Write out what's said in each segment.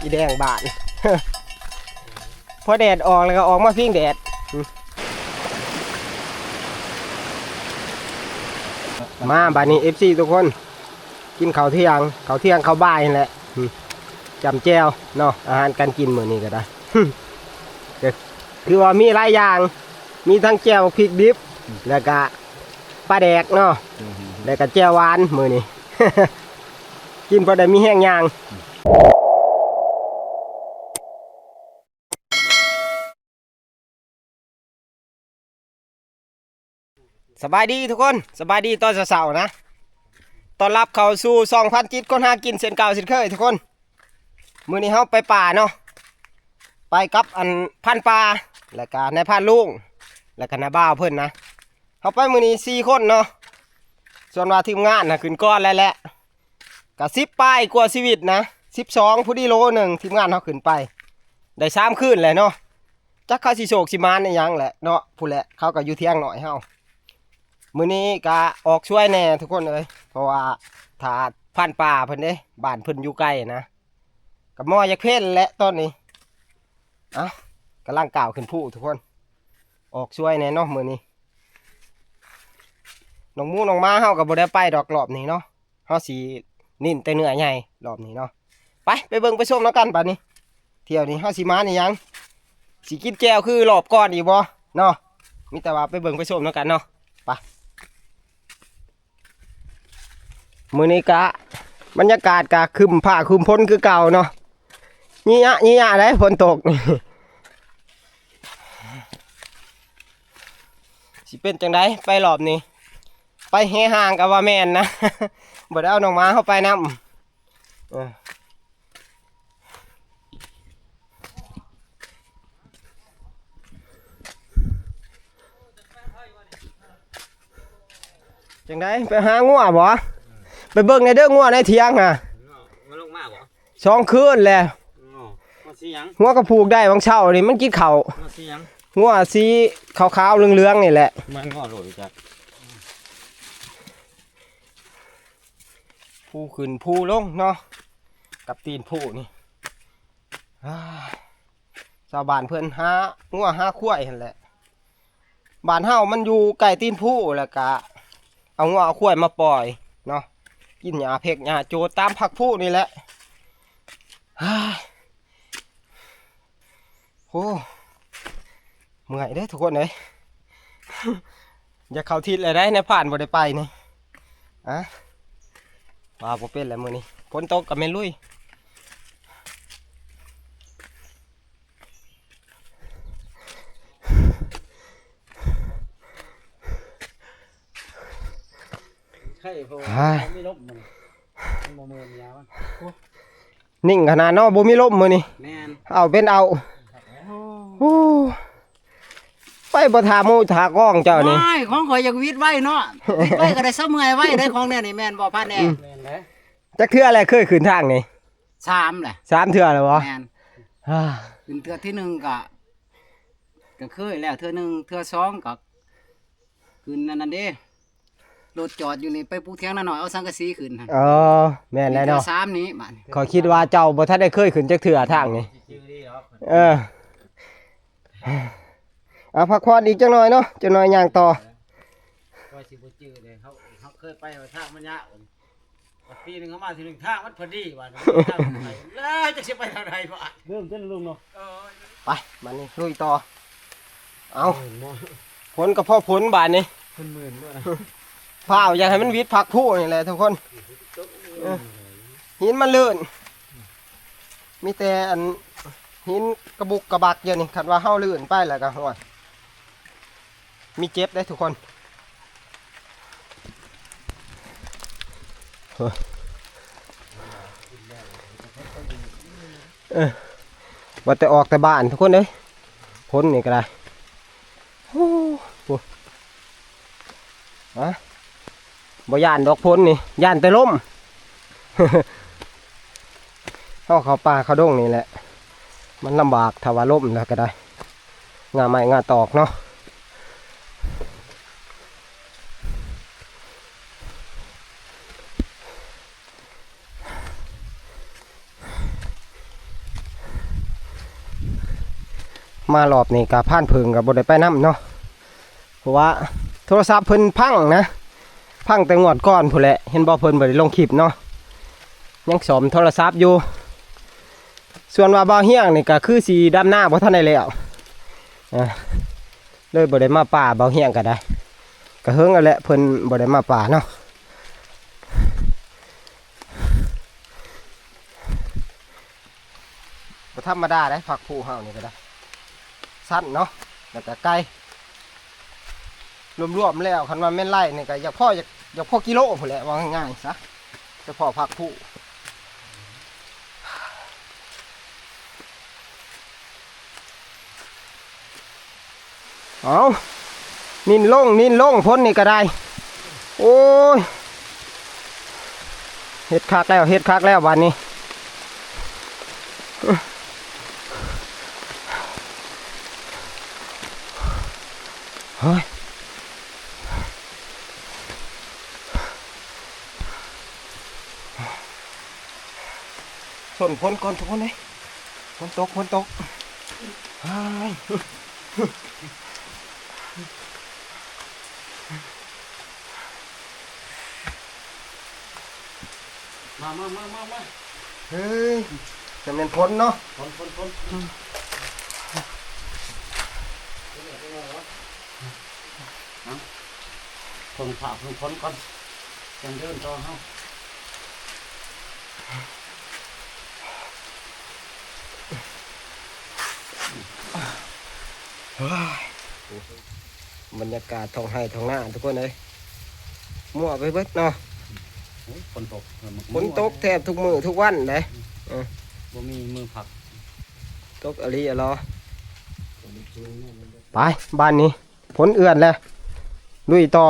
อีแดงบาน พอแดดออกแล้วก็ออกมาพิงแดดมาบานนี้ FC ทุกคนกินข้าวเที่ยงข้าวบ่ายนี่แหละจำแจ่วเนาะอาหารการกินมื้อนี้ก็ได้ คือว่ามีหลายอย่างมีทั้งแจ่วพริกดิบแล้วก็ปลาแดกเนาะแล้วก็แจ่วหวานมื้อนี้ กินพอได้มีแห้งย่างสบายดีทุกคนสบายดีตอนเช้าๆนะตอนรับเข้าสู่2,000จิตคนหากินเส้นเก่าเส้นเคยทุกคนมื้อนี้เฮาไปป่าเนาะไปกับอันพันปลาแล้วก็นายพันลุงแล้วก็นายบ่าวเพิ่นนะเฮาไปมื้อนี้4คนเนาะส่วนว่าทีมงานน่ะขึ้นก้อนแล้วแหละก็10ป้ายกว่าชีวิตนะ12ผู้ดีโลนึงทีมงานเฮาขึ้นไปได้3คืนแหละเนาะจักเขาสิโศกสิมานอีหยังแหละเนาะผู้แหละเขาก็อยู่เที่ยงหน่อยเฮามื้อนี้ก็ออกช่วยแน่ทุกคนเลยเพราะว่าถ้าพันป่าเพิ่นเด้บ้านเพิ่นอยู่ใกล้นะกับหม้อยักษ์เพชรและต้นนี้กำลังก่าวขึ้นผู้ทุกคนออกช่วยแน่เนาะมื้อนี้น้องมูน้องม้าเฮาก็บ่ได้ไปดอกรอบนี้เนาะเฮาสินิ่นแต่เนื้อใหญ่รอบนี้เนาะไปเบิ่งไปชมแล้วกันบัดนี้เที่ยวนี้เฮาสิมานี่ยังสิกินแก้วคือรอบก่อนอีกบ่เนาะมีแต่ว่าไปเบิ่งไปชมแล้วกันเนาะไปมื้อนี้กะบรรยากาศกะครึมผ้าครึมพ้นคือเก่าเนาะนี่ยะได้ฝนตกสิเป็นจังไดไปรอบนี้ไปเฮห่างกับว่าแม่นนะ บ่ได้เอาน้องม้าเข้าไปนำจังไดไปหางัวบ่ไปเบิ่งในเด้องัวในเถียงอ่ะมันลงมาบ่2คืนแล้วงัวก็ผูกได้บางเช้านี่มันกินข้าวงัวสีขาวๆเหลืองๆนี่แหละมันงัวโหลดจักผู้ขึ้นผู้ลงเนาะกับตีนผู้นี่ชาวบ้านเพิ่นหางัวหาควายหั่นแหละบ้านเฮามันอยู่ใกล้ตีนผู้แล้วก็เอางัวเอาควายมาปล่อยเนาะกินหญ้าเพกหญ้าโจตามผักผู้นี่แหละโอ้เมื่อยเด้ทุกคนเลย อย่าเข้าทิศเลยได้ในผ่านบ่ได้ไปนี่ว่าบ่เป็นแล้วมื้อนี้ฝนตกก็แม่นลุยนิ่งขนาดเนาะบ่มีลมมื้อนี้เอาเป็นเอาโอ้ไปบ่ถามหมู่ถากล้องเจ้านี่ไม่ของข่อยอยากวิดไว้เนาะวิดไว้ก็ได้เสมอยไว้ได้ของเนี่ยนี่แม่นบ่พันแน่จักเทื่ออะไรเคยขึ้นทางนี่3แหละ3เทื่อแล้วบ่แม่นขึ้นเทื่อที่1ก็เคยแล้วเทื่อ1เทื่อ2ก็ขึ้นนั่นเด้รถจอดอยู่นี่ไปปูเถียงนั่นหน่อยเอาสังกะสีขึ้นแม่นแล้วเนาะ3นี้บัดขอยคิดว่าเจ้าบ่ทันได้เคยขึ้นจักเทื่อทางนี่พักผ่อนอีกจังหน่อยเนาะจังหน่อยย่างต่อว่าสิบ่จื้อเลยเขาเคยไปทางมันยากปีนึงเขามาทีนึงทางมันพอดีว่าทางไปแล้วจะสิไปทางใดบ่เริ่มต้นลุงเนาะไปมานี่ลุยต่อเอาผลกับพ่อผลบาดนี้เพิ่นหมื่นด้วยพาวอยากให้มันวิดผักผู้นี่แหละทุกคนหินมันลื่นมีแต่อันหินกระบุกกระบักอยู่นี่คันว่าเฮาลื่นไปแล้วก็โอ้ยมีเจ็บได้ทุกคนว่าแต่ออกแต่บ้านทุกคนเลยพ้นนี่ก็ได้โอ้โหบ่ย่านดอกพ้นนี่ย่านแต่ล้ม เข้าป่าเข้าดงนี่แหละมันลำบากถ้าว่าล้มแล้วก็ได้งาไม้งาตอกเนาะ มารอบนี้กับผ่านเพิงกับบได้ไปน้ำเนาะเพราะว่าโทรศัพท์เพิ่นพังนะพังแต่งวดก่อนพุ่นแหละเห็นบ่เพิ่นบ่ได้ลงคลิปเนาะยังซ่อมโทรศัพท์อยู่ส่วนว่าบ่าวเฮียงนี่ก็คือสีดำหน้าบ่ทันได้แล้วเลยบ่ได้มาป่าบ่าวเฮียงก็ได้ก็เฮิงแล้วแหละเพิ่นบ่ได้มาป่าเนาะบ่ธรรมดาได้ผักผู้เฮานี่ก็ได้สั้นเนาะแล้วก็ไกลรวมๆแล้วคันว่าแม่นไร่นี่ก็อยากพ่อกิโลพุ่นแหละว่าง่ายๆซะเฉพาะผักผู้เอานินลงพ้นนี่ก็ได้โอ้ยเฮ็ดคักแล้ววันนี้เฮ้ยส่วนพ้นก่อนทุกคนเลยพ้นตกเฮ้ยมาเฮ้ยจะเป็นพ้นเนาะพ้นผ่าพ้นก่อนยังเดินต่อเฮาบรรยากาศท้องไร่ท้องนาทุกคนเลยมั่วไปเบิดเนาะฝนตกแทบทุกมื้อทุกวันเลยบ่มีมือผักตกอะไรอะรอไปบ้านนี้ผลเอื่อนแล้วลุยต่อ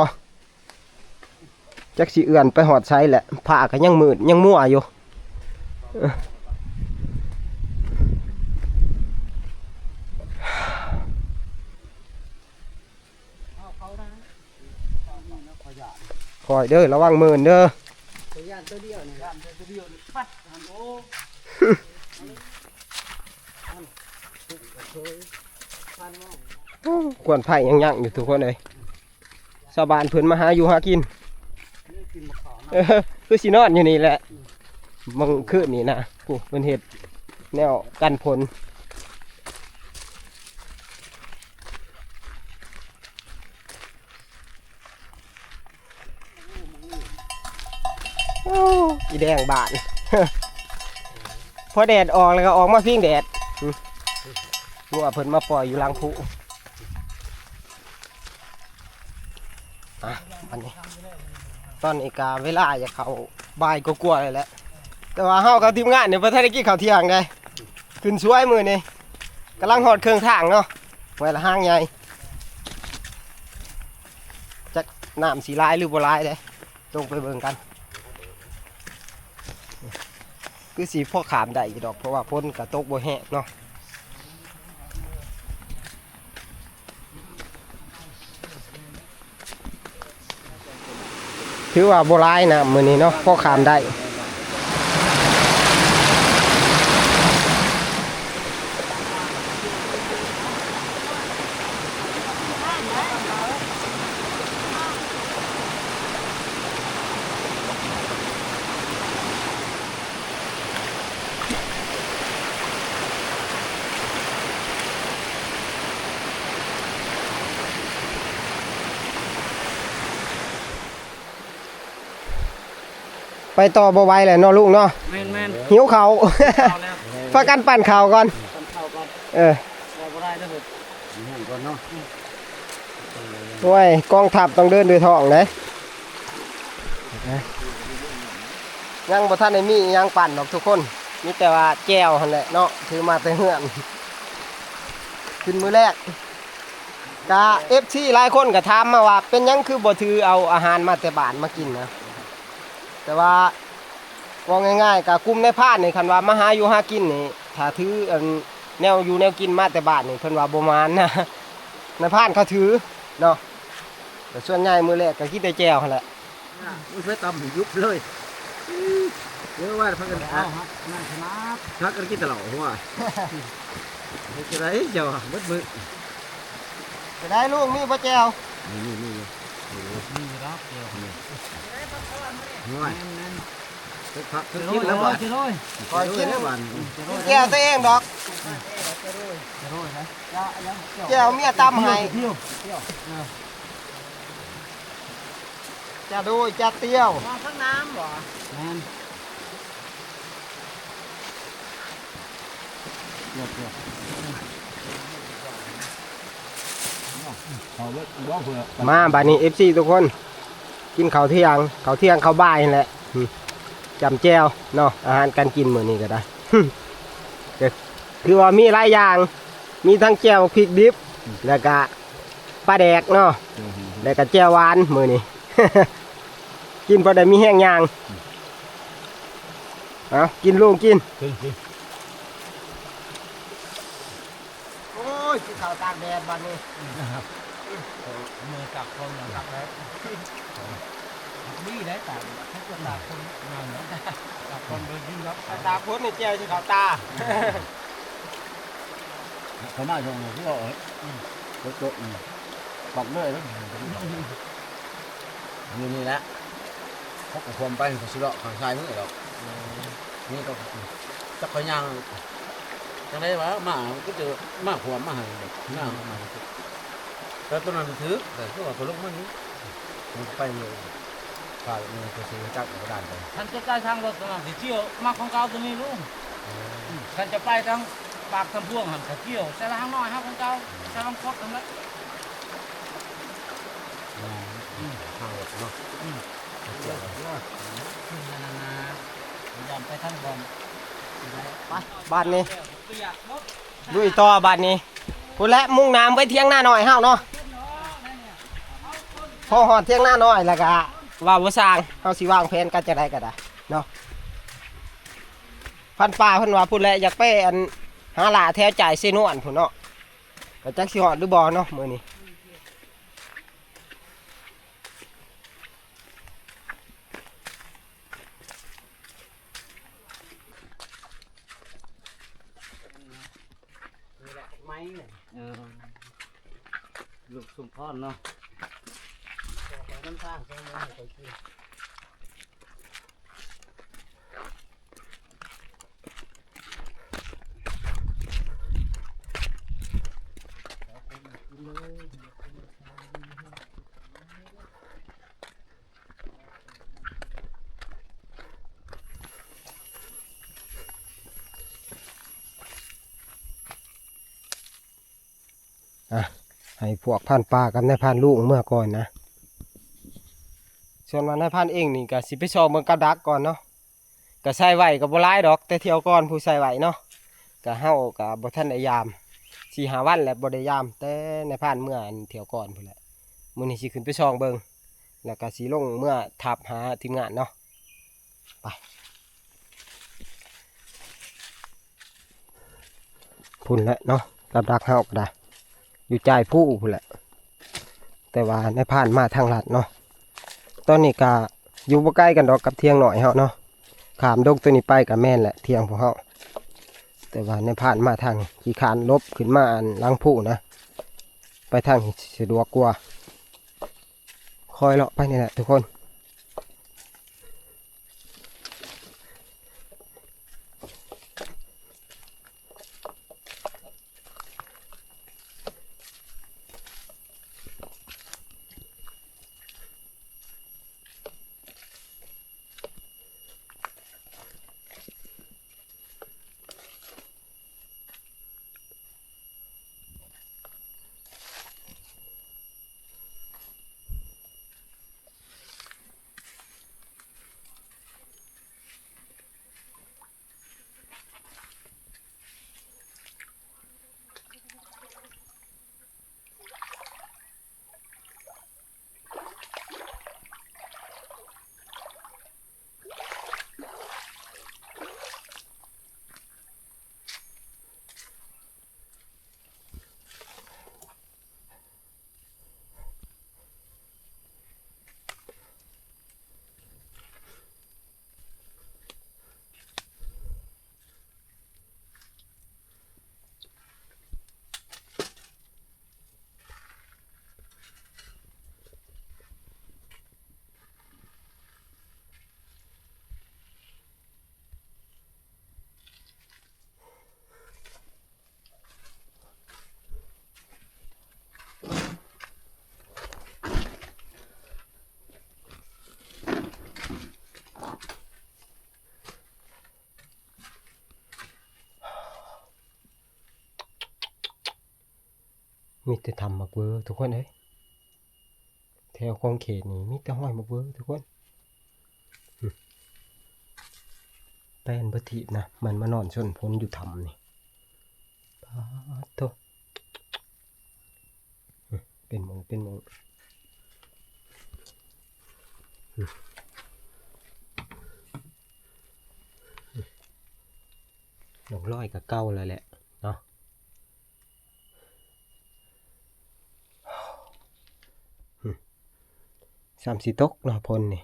จักสิเอื่อนไปหอดไซแหละผ้าก็ยังมืดยังมั่วอยู่คอยเด้อระวังมือเด้อตัวเดียวนี่ปัดหันโอ้กวนไผ่ยังอยู่ทุกคนเลยชาวบ้านเพิ่นมาหาอยู่หากินคือสินอนอยู่นี่แหละมังคืนนี่นะกูเป็นเห็ดแนวกันผลอีแดงบานพอแดดออกแล้วก็ออกมาพิ้งแดดงัวเพิ่นมาปล่อยอยู่หลังผู้อันนี้ตอนนี้กาเวลาจะเข้าบ่ายก็กลัวเลยแหละแต่ว่าเฮากับทีมงานเนี่ยประเทศได้กินข้าวเที่ยงได้ขึ้นช่วยมือนี่กำลังหอดเครื่องทางเนาะไว้ละห้างใหญ่จักน้ำสีลายหรือบ่ลายเลยลงไปเบิ่งกันคือสีพ่อขามได้ดอกเพราะว่าพ้นกระตกบ่แห้งเนาะถือว่าโบราณนะมือนี้เนาะพ่อขามได้ไปต่อบ่ไหวเลยเนาะลูกเนาะแม่นหิวเขาพากันปั่นข่าวก่อนบ่ได้เด้อก่อนเนาะโอ้ยกองทัพต้องเดินด้วยท้องเลยยังบ่ทันได้มียังปั่นดอกทุกคนมีแต่ว่าแก้วหั่นแหละเนาะถือมาแต่เฮือนขึ้นมือแรกกะ FC หลายคนก็ถามมาว่าเป็นหยังคือบ่ถือเอาอาหารมาแต่บ้านมากินนะแต่ว่าว่าง่ายๆกับกลุ่มในพานนี่คันว่ามาหาอยู่หากินนี่ถ้าถือแนวอยู่แนวกินมาแต่บ้านนี่เพิ่นว่าบ่มานนะในพานเขาถือเนาะแต่ส่วนใหญ่มื้อแรกก็กินแต่แจ่วหั่นแหละมันเคยตำยุบเลยเยอะว่าพักกันเอาฮะนั่นชนะพักกันกินตลอดหัว จะไรเจ้าเบิดมือ จะได้ลูกมีบ่แจว นี่รับเจ้าน้อยพักกินแล้วบ้าน คอยกิน แล้วบ้าน แจวตัวเองดอกแจวเมียตำให้จะดูจะเตี้ยว มองข้างน้ำบ่ แม่นเกือบเขาเบิดบ่เผื่อ มาบัดนี้ FC ทุกคน กินข้าวเที่ยงข้าวบ่ายนี่แหละจำแจวเนาะอาหารการกินมื้อนี้ก็ได้ ก็คือว่ามีหลายอย่าง มีทั้งแจวพริกดิบ แล้วก็ปลาแดกเนาะ แล้วก็แจวหวานมื้อนี้ กินพอได้มีแห้งยางเอากินลูกกิน โอ้ยกินข้าวตากแดดบัดนี้ มือจับคนอย่างจับแล้วนี่ได้แต่ถ้าคนตาคนงานนะตาคนโดนยิ่งรับ ตาพ้นนี่แจวสิข้าวตา เขามาส่งที่เราโต๊ะปักเลยแล้วนี่แหละเขาก็ความไปเขาสุดข้างซ้ายมือเรานี่ก็จักรยานจังได้ว่ามาก็เจอมาขวมมาให้หน้ามาแล้วตัวนั้นถือแต่ก็ว่าตัวลูกมันมันไปเลยฝ่ายมันก็ซื้อจักรกระดานไป ท่านจะใกล้ทางรถตรงนั้นสิเที่ยวมาของเก่าตัวนี้ลุงท่านจะไปทางปากทางพ่วงหันกะเที่ยวแต่ละทางน้อยครับของเก่าแต่ลำคดทำแล้ว ทางรถเนาะ นายันไปทางบอล ไปบ้านนี้ลุยต่อบ้านนี้พูดแล้วมุ่งน้ำไปเที่ยงหน้าหน่อยเฮาเนาะพอหอดเที่ยงหน้าหน่อยแล้วก็ว่าบ่สร้างเฮาสิวางแผนกันจะได้ก็ได้เนาะพันป่าเพิ่นว่าพูดแล้วอยากไปอันหาหลาแถวจ่ายเซนวนพุ่นเนาะก็จักสิฮอดหรือบ่เนาะมื้อนี้ ลูกสุมพรเนาะน้ำทางใช่ไหมไปกิน ให้พวกพันป่ากับนายพันลูกเมื่อก่อนนะส่วนว่านายพันเองนี่ก็สิไปชอเมืองกับดักก่อนเนาะก็ใส่ไหวกับบ่ร้ายดอกแต่เที่ยวก่อนผู้ใส่ไหวเนาะก็เฮาก็บ่ทันได้ยาม4-5 วันแล้วบ่ได้ยามแต่นายพันเมื่ออันเที่ยวก่อนพุ่นแหละมื้อนี้สิขึ้นไปชองเบิ่งแล้วก็สิลงเมื่อทับหาทีมงานเนาะไปพุ่นแหละเนาะกับดักเฮาก็ได้อยู่ใจผู้พุ่นแหละแต่ว่าในผ่านมาทางลัดเนาะตอนนี้ก็อยู่บ่ใกล้กันดอกกับเที่ยงหน่อยเฮาเนาะขามดงตัวนี้ไปกับแม่นแหละเที่ยงพวกเฮาแต่ว่าในผ่านมาทางขี่ขานลบขึ้นมาอันหลังผู้นะไปทางสะดวกกว่าคอยเลาะไปนี่แหละทุกคน มีแต่ทำมักเวอร์ทุกคนเอ้ยแถวคลองเขตนี่มีแต่ห้อยมักเวอร์ทุกคนแป้นบะทินะมันมานอนชนพ้นอยู่ทำนี่ปาโตเป็นหมงหลงร้อยกับเก้าเลยแหละเนาะ30 ตกเนาะพลนี่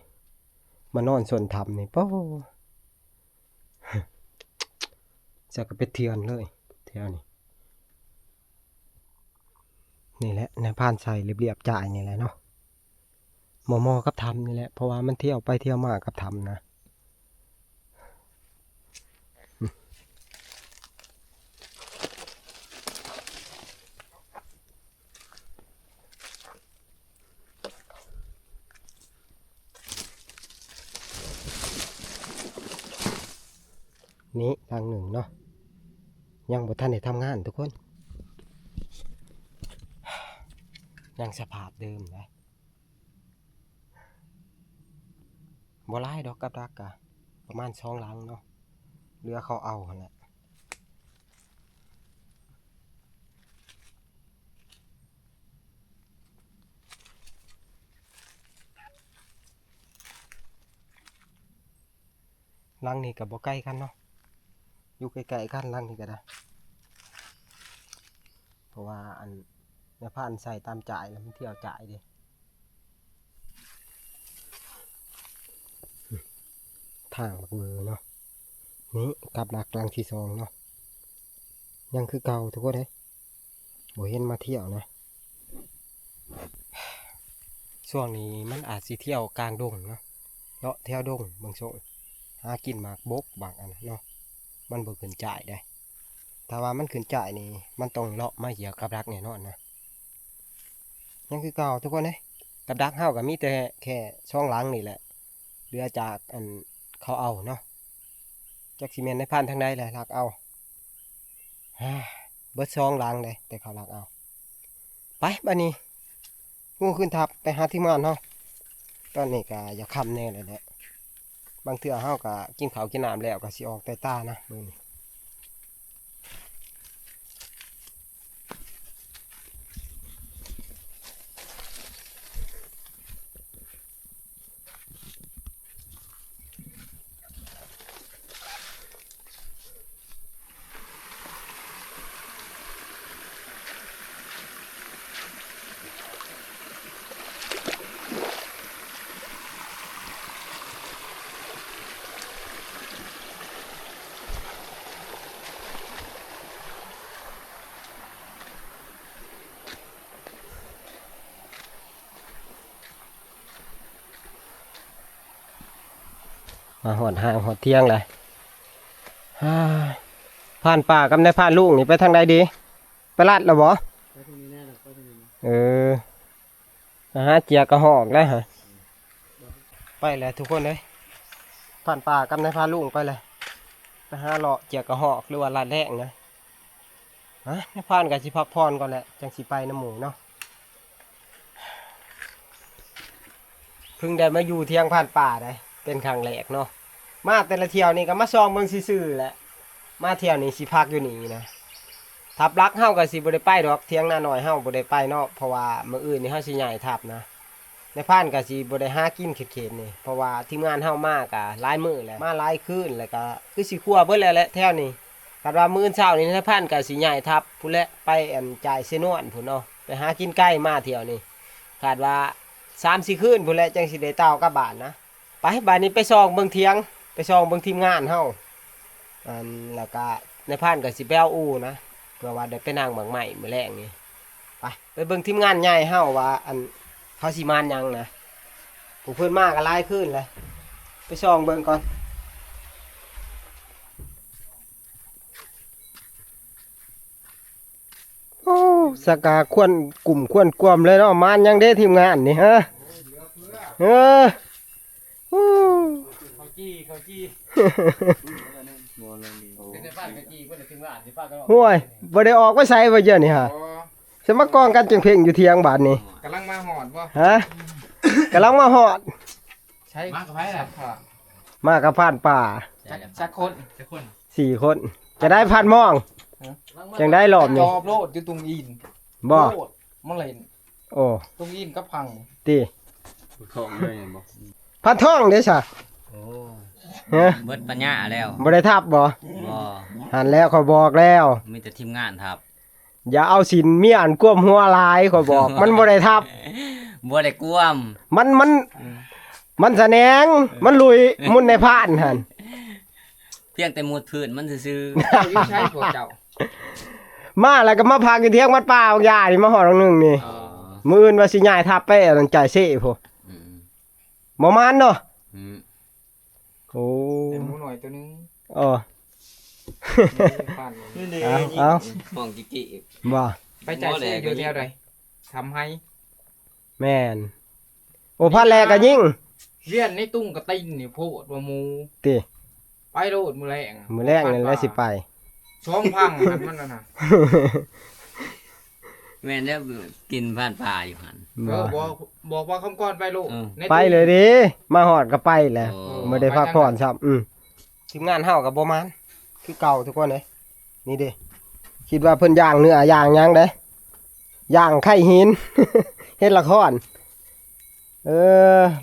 มานอนส่วนทำนี่ป้จะก็ไปเทียนเลยแถวนี้นี่แหละในผ่านใส่เรียบๆจ่ายนี่แหละเนาะมอกับทำนี่แหละเพราะว่ามันเที่ยวไปเที่ยวมากับทำนะนี้ทางหนึ่งเนาะยังบ่ทันได้ทำงานทุกคนยังสภาพเดิมเลยบ่ร้ายดอกกับดักกะประมาณ2 หลังเนาะเรือเขาเอาหั่นแหละหลังนี่กับบ่ใกล้กันเนาะอยู่ใกล้ๆกันหลังนี่ก็ได้เพราะว่าอันในผ่านใส่ตามจ่ายแล้วมันเที่ยวจ่ายดิทางบักเบอเนาะนี่กับดักหลังที่2เนาะยังคือเก่าทุกคนเลยบ่เห็นมาเที่ยวนะช่วงนี้มันอาจสิเที่ยวกลางดงเนาะเลาะแถวดงบางช่วงหากินหมากบกบางอันเนาะมันบ่ขึ้นจ่ายได้ถ้าว่ามันขึ้นจ่ายนี่มันต้องเลาะมาเหยียบกับดักแน่นอนนะยังคือเก่าทุกคนเลยกับดักเฮากับมีแต่แค่ช่องหลังนี่แหละเรือจากอันเขาเอาเนาะจากซีเมนต์ในพันทางใดแหละลักเอาเบิดช่องหลังเลยแต่เขาลักเอาไปบัดนี้งูขึ้นทับไปหาที่มานเนาะตอนนี้ก็อย่าคำแน่เลยแหละบางเทื่อเฮาก็กินข้าวกินน้ำแล้วก็สิออกใต้ตานะมื้อนี้มาหอดห่างหอดเที่ยงเลยผ่านป่ากับในผ่านลูกนี่ไปทางใดดีไปลาดแล้วบ่เออหาเจียกระหอกได้ฮะไปเลยทุกคนเลยผ่านป่ากับในผ่านลูกไปเลยไปหาเลาะเจียกระหอกหรือว่าลาดแรกนะในผ่านกับสิพักพรก่อนแหละจังสิไปน้ำหมูเนาะเพิ่งได้มาอยู่เที่ยงผ่านป่าได้เป็นครั้งแรกเนาะมาแต่ละเที่ยวนี่ก็มาซองเมืองซื่อๆแหละมาเที่ยวนี่สิพักอยู่นี่นะทับลักเฮาก็สิบ่ได้ไปดอกเที่ยงหน้าหน่อยเฮาบ่ได้ไปเนาะเพราะว่ามื้ออื่นนี่เฮาสิย้ายทับนะในพานก็สิบ่ได้หากินเข็ดๆนี่เพราะว่าทีมงานเฮามาก็หลายมื้อแล้วมาหลายคืนแล้วก็คือสิคั่วเบิดแล้วแหละแถวนี้คาดว่ามื้อเช้านี่ในพานก็สิย้ายทับพุ่นแหละไปอันจ่ายเซนวนพุ่นเนาะไปหากินไก่มาเที่ยวนี่คาดว่า 3-4 คืนพุ่นแหละจังสิได้เต้ากลับบ้านนะไปบ้านนี้ไปซองเบิ่งเที่ยงไปซองเบิ่งทีมงานเฮาแล้วก็ในพานก็สิไปเอาอูนะเพื่อว่าได้ไปนั่งเมืองใหม่มื้อแรกนี่ไปเบิ่งทีมงานใหญ่เฮาว่าอันเขาสิมานยังนะผู้เพิ่นมาก็หลายคืนเลยไปซองเบิ่งก่อนโอ้สกาควรกลุ่มควรกวมเลยเนาะมานยังเด้ทีมงานนี่ฮะเออเขาจี้ห่วยบ่ได้ออกไปใส่บ่เยอะนี่ฮะ จะมากองกันจึงเพ่งอยู่เทียงบาดนี้ กำลังมาหอดบ่ ฮะกำลังมาหอด ใช่มากับไผล่ะ มากับผ่านป่า จักคนจักคน 4 คนจะได้ผ่านมองจังได้รอบ จ นี้ อบโลดอยู่ตรงอิน บ่ โลดมะเร็ง โอ้ ตรงอินก็พัง ติ ของเลยบ่ พันท่องเด้ซะ โอ้ ฮะ เบิดปัญญาแล้ว บ่ได้ทับบ่ บ่ หันแล้วเขาบอกแล้ว มีแต่ทีมงานครับ อย่าเอาสินเมียอันกวมหัวลายเขาบอก มันบ่ได้ทับ บ่ได้กวม มันแสดงมันลุยมุนในพานหั่น เพียงแต่หมุดพื้นมันซื่อ เจ้าอยู่ใช่พวกเจ้า มาแล้วก็มาพากินเที่ยงวัดป่าบางยานี่มาหอดตรงนึงนี่ ๆอ๋อ มื้ออื่นว่าสิย้ายทับไปอันใจเซ่พุ อืม บ่มานเนาะ อืม โอ้ เป็นหมูหน่อยตัวนึง อ๋อ ผ่าน เอา มองจิกิ บ่ ไปจ่ายเสียอยู่แถวใดทำให้ แม่นโอ้พันแลก็ยิ่ง เวียนในตุ้งกระตินนี่โพดว่าหมู ติ ไปโลดมื้อแรง มื้อแรกนี่แหละสิไป ช่องพังมันน่ะ แม่นแล้วกินผ่านป่าอยู่หั่น บอกว่าคำก่อนไปโลด เออ ใน ไป ตุ้ง เลยดิมาหอดก็ไปแหละ โอ้ บ่ได้พักผ่อนซ้ำทีมงานเฮาก็บ่มานคือเก่าทุกคนเด้นี่เด้คิดว่าเพิ่นย่างเนื้อย่างหยังเด้ย่างไข่หิน เฮ็ดละคร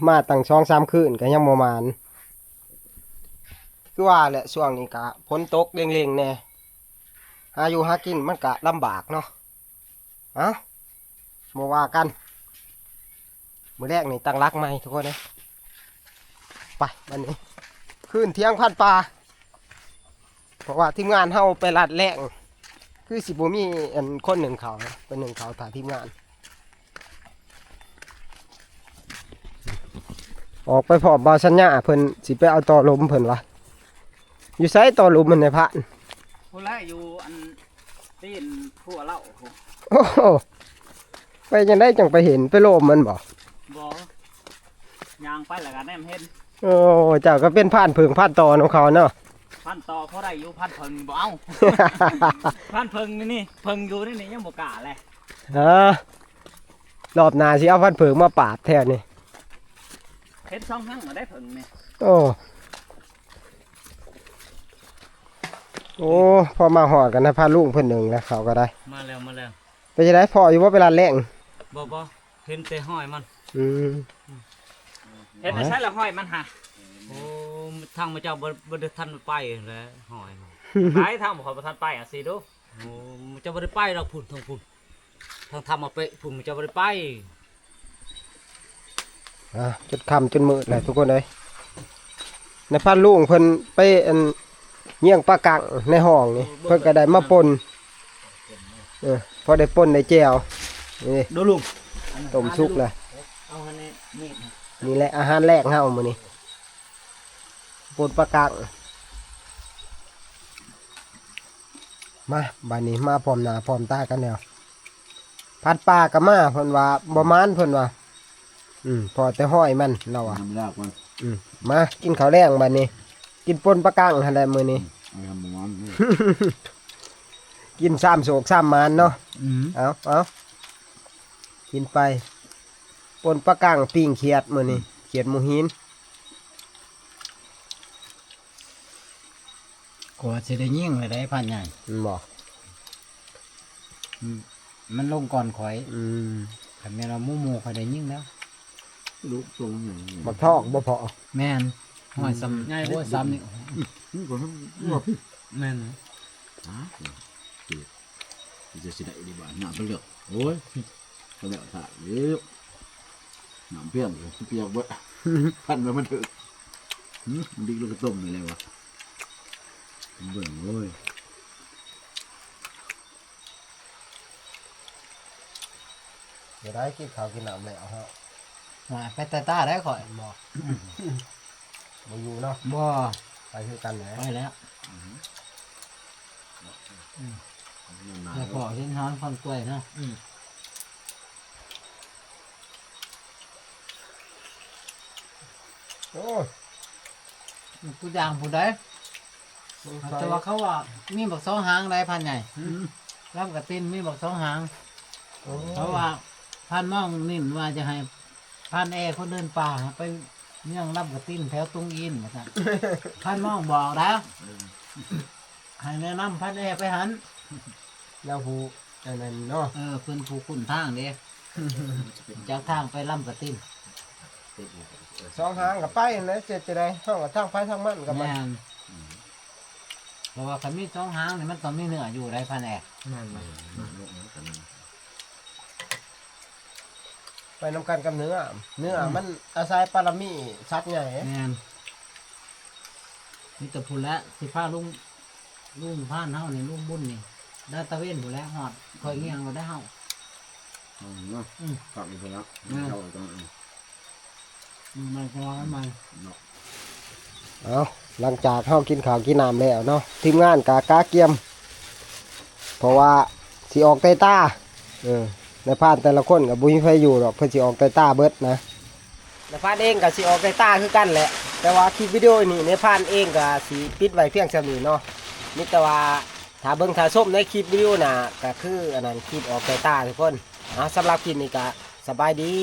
มาตั้ง2-3คืนก็ยังบ่มานคือว่าแหละช่วงนี้ก็ฝนตกเร่งๆแน่หาอยู่หากินมันก็ลำบากเนาะเอ้าบ่ว่ากันมื้อแรกนี่ตั้งรักใหม่ทุกคนเด้ไปบัดนี้คืนเที่ยงพันปลาเพราะว่าทีมงานเฮาไปลัดแรงคือสิบ่มีอันคนหนึ่งเขาเป็นหนึ่งเขาถ่ายทีมงาน ออกไปพอบาวสัญญาเพิ่นสิไปเอาต่อลมเพิ่นวะอยู่ไสต่อลมมันในพระ ผู้แรกอยู่อันตีนผู้เล่า โอ้โหไปจังได้จังไปเห็นไปโลมมันบ่ บ่ยางไปแล้วกันแนมเห็น โอ้เจ้าก็เป็นผ่านเพิงผ่านต่อของเขาเนาะ พันต่อเพราะได้อยู่พันเพิงบ่เอา พันเพิงนี่เพิงอยู่นี่ยังบ่กล้าเลย ฮะรอบหน้าสิเอาผ่านเพิงมาปราบแทนนี่ เห็นช่องทั้งมาได้เพิงนี่ โอ้โอ้พอมาหอดกันนะพาลุงเพิ่นหนึ่งแล้วเขาก็ได้ มาแล้วมาแล้ว ไปจะได้พออยู่ว่าเวลาแรง บ่เห็นแต่ห้อยมัน อืม เห็นแต่ใช้ละห้อยมันหะโอ้ทางมาเจ้าบ่ได้ทันไปแล้วห้อยไปทางบ่ขอบ่ทันไปอ่ะสิดูโอ้เจ้าบ่ได้ไปดอกพุ่นทางพุ่นทางทำมาเปะพุ่นเจ้าบ่ได้ไป จนค่ำจนมืดเลยทุกคนเลยในพาลุงเพิ่นไปอันเยี่ยงปลากังในห้องนี่เพิ่นก็ได้มาปนพอได้ปนได้แจวนี่ ดูลุง ต้มสุกเลย เอาอันนี้มีด นี่แหละอาหารแรกเฮามื้อนี้ปนปลากังมาบัดนี้มาพร้อมหน้าพร้อมตากันแล้วพัดปลาก็มาเพิ่นว่าบ่มานเพิ่นว่าพอแต่ห้อยมันเราอ่ะ ทำยากมัน มากินข้าวแรงบัดนี้ กินปนปลากังหั่นแหละมื้อนี้ เอาทำมัน กิน3โศก3มานเนาะเอากินไปปนปลากังปิ้งเขียดมื้อนี้เขียดหมูหิน กว่าสิได้ยิ่งเลยได้พันใหญ่ บ่ มันลงก่อนข่อย คันแม่นเราหมู่ข่อยได้ยิ่งแล้ว ลูกตรงอย่าง บักทอกบ่พอ แม่นห้อยซ้ำโอ้ยซ้ำนี่ นี่ก็ต้องว่าพี่ แม่น จะสิได้ดีบ้านหนาไปเลยโอ้ยเขาแบบถ่ายเยอะหนามเพี้ยนเลยเปียกเบ้อพันไปมันถึกมันดีลูกต้มอะไรวะเบิ่งโอ้ย เดี๋ยวได้กินข้าวกินน้ำแล้วเฮา ว่าไปตาตาได้ข่อย บ่บ่อยู่เนาะ บ่ ไปคือกันแหละ ไปแล้วแล้วพอเห็นหอนฟันกล้วยเนาะ โอ้ กูย่างผู้ใดแต่ว่าเขาว่ามีบักสองหางได้พันใหญ่รับกระตินมีบักสองหาง เพราะว่าพันน้องนิ่มว่าจะให้พันแอร์คนเดินป่าไปเนื่องรับกระติ้นแถวตุงอินนะครับ พันน้องบอกแล้วให้แนะนำพันแอร์ไปหัน แล้วผู้อันนั้นเนาะ เพิ่นผู้คุ้นทางเด้ จากทางไปลำกระติ้น สองหางกับไปนะเจ็ดจะได้ห้องกับทางไฟทางมันกับมัน แม่นเพราะว่าคันมีสองหางนี่มันต้องมีเนื้ออยู่ได้พันแอร์ ไปนำกันกับเนื้อมันอาศัยปารมีสัตว์ใหญ่ แม่นมีแต่พูนแล้วสิพาลุงพานเฮานี่ลุงบุญนี่ได้ตะเวนพูนแล้วหอดคอยเงี้ยงเราได้เฮา ฝากอีกคนละเข้าตรงนี้ มันจะว่ามัน เอาหลังจากเฮากินข้าวกินน้ำแล้วเนาะทีมงานกากาเกียม เพราะว่าสิออกไตต้าในพานแต่ละคนกับบุญไฟอยู่หรอกเพื่อสิออกไตต้าเบิดนะในพานเองกับสิออกไตต้าคือกันแหละแต่ว่าคลิปวิดีโอนี่ในพานเองกับสิปิดไว้เพียงเท่านี้เนาะนี่แต่ว่าถ้าเบิ่งถ้าส้มในคลิปวิดีโอน่ะก็คืออันนั้นคลิปออกไตต้าทุกคนสำหรับคลิปนี้ก็สบายดี